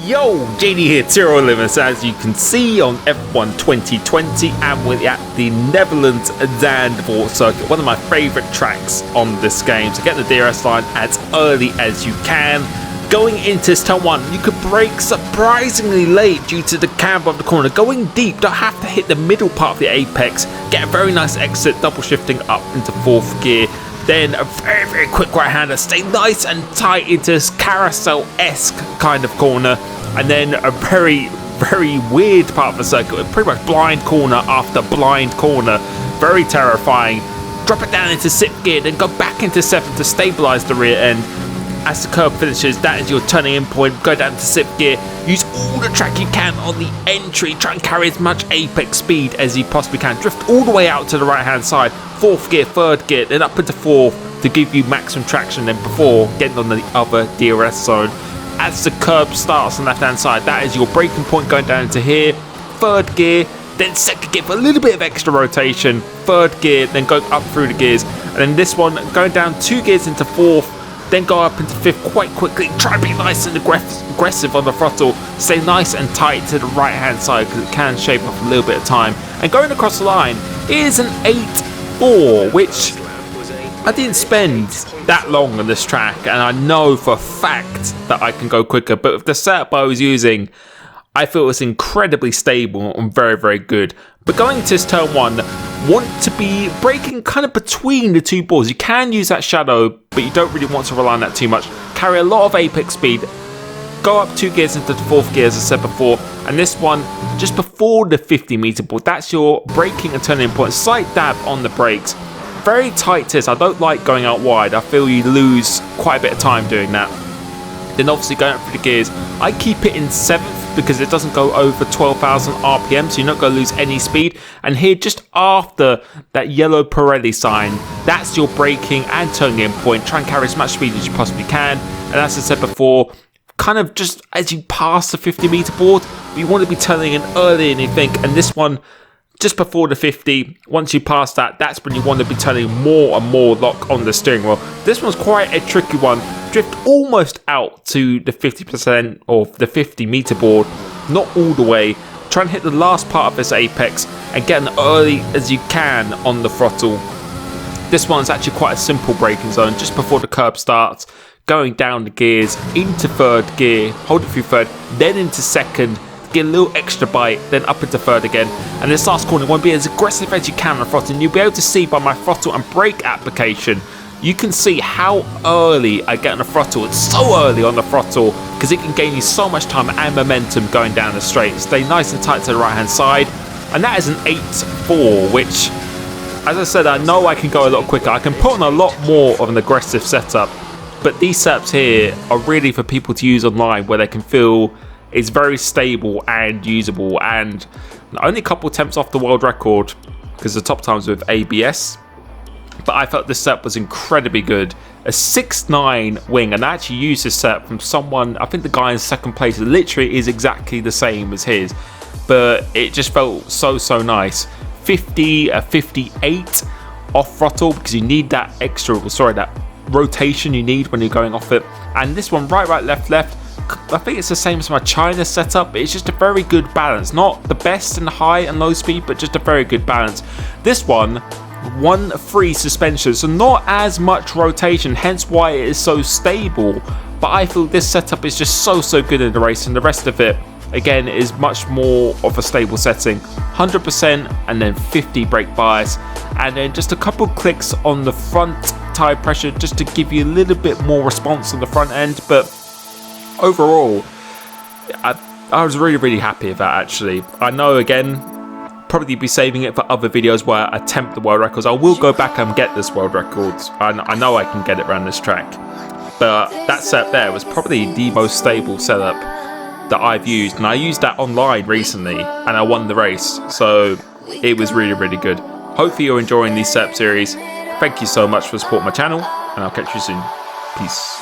Yo, JD here, Zero Limits, as you can see on F1 2020, and we're at the Netherlands Zandvoort circuit, one of my favourite tracks on this game. So get the DRS line as early as you can. Going into turn 1, you could brake surprisingly late due to the camber of the corner. Going deep, don't have to hit the middle part of the apex. Get a very nice exit, double shifting up into 4th gear. Then a very, very quick right-hander. Stay nice and tight into this carousel-esque kind of corner. And then a very, very weird part of the circuit. Pretty much blind corner after blind corner. Very terrifying. Drop it down into 6th gear, then go back into 7th to stabilise the rear end. As the curve finishes, that is your turning in point. Go down to 6th gear. Use all the track you can on the entry. Try and carry as much apex speed as you possibly can. Drift all the way out to the right-hand side. 4th gear, 3rd gear, then up into 4th to give you maximum traction. Then before getting on the other DRS zone. As the curb starts on the left-hand side, that is your braking point going down into here. 3rd gear, then 2nd gear for a little bit of extra rotation. 3rd gear, then go up through the gears. And then this one, going down 2 gears into 4th. Then go up into 5th quite quickly. Try and be nice and aggressive on the throttle. Stay nice and tight to the right hand side because it can shape up a little bit of time. And going across the line is an 8.4, which I didn't spend that long on this track. And I know for a fact that I can go quicker. But with the setup I was using, I feel it's incredibly stable and very, very good. But going into this turn 1, want to be braking kind of between the two boards. You can use that shadow, but you don't really want to rely on that too much. Carry a lot of apex speed. Go up 2 gears into the 4th gear, as I said before. And this one, just before the 50-meter board, that's your braking and turning point. Slight dab on the brakes. Very tight to this. I don't like going out wide. I feel you lose quite a bit of time doing that. Then obviously going up through the gears, I keep it in 7th because it doesn't go over 12,000 RPM, so you're not going to lose any speed. And here, just after that yellow Pirelli sign, that's your braking and turning in point. Try and carry as much speed as you possibly can. And as I said before, kind of just as you pass the 50-meter board, you want to be turning in earlier than you think. And this one, just before the 50, once you pass that, that's when you want to be turning more and more lock on the steering wheel. This one's quite a tricky one. Drift almost out to the 50% of the 50-meter board, not all the way. Try and hit the last part of this apex and get as early as you can on the throttle. This one's actually quite a simple braking zone, just before the curb starts. Going down the gears into 3rd gear, hold it through 3rd, then into 2nd. Get a little extra bite, then up into 3rd again. And this last corner, you want to be as aggressive as you can on the throttle. And you'll be able to see by my throttle and brake application, you can see how early I get on the throttle. It's so early on the throttle because it can gain you so much time and momentum going down the straight. Stay nice and tight to the right hand side. And that is an 8.4, which, as I said, I know I can go a lot quicker. I can put on a lot more of an aggressive setup. But these setups here are really for people to use online where they can feel it's very stable and usable, and only a couple attempts off the world record because the top times with ABS. But I felt this setup was incredibly good. A 6.9 wing, and I actually used this setup from someone, I think the guy in 2nd place literally is exactly the same as his, but it just felt so nice. 58 off throttle because you need that that rotation you need when you're going off it. And this one, right, left. I think it's the same as my China setup. It's just a very good balance. Not the best in high and low speed, but just a very good balance. This one, 1 free suspension, so not as much rotation, hence why it is so stable. But I feel this setup is just so good in the race, and the rest of it, again, is much more of a stable setting. 100% and then 50 brake bias, and then just a couple clicks on the front tire pressure just to give you a little bit more response on the front end. But overall, I was really happy with that, actually. I know, again, probably be saving it for other videos where I attempt the world records. I will go back and get this world records. I know I can get it around this track. But that setup there was probably the most stable setup that I've used. And I used that online recently and I won the race. So it was really good. Hopefully you're enjoying these setup series. Thank you so much for supporting my channel, and I'll catch you soon. Peace.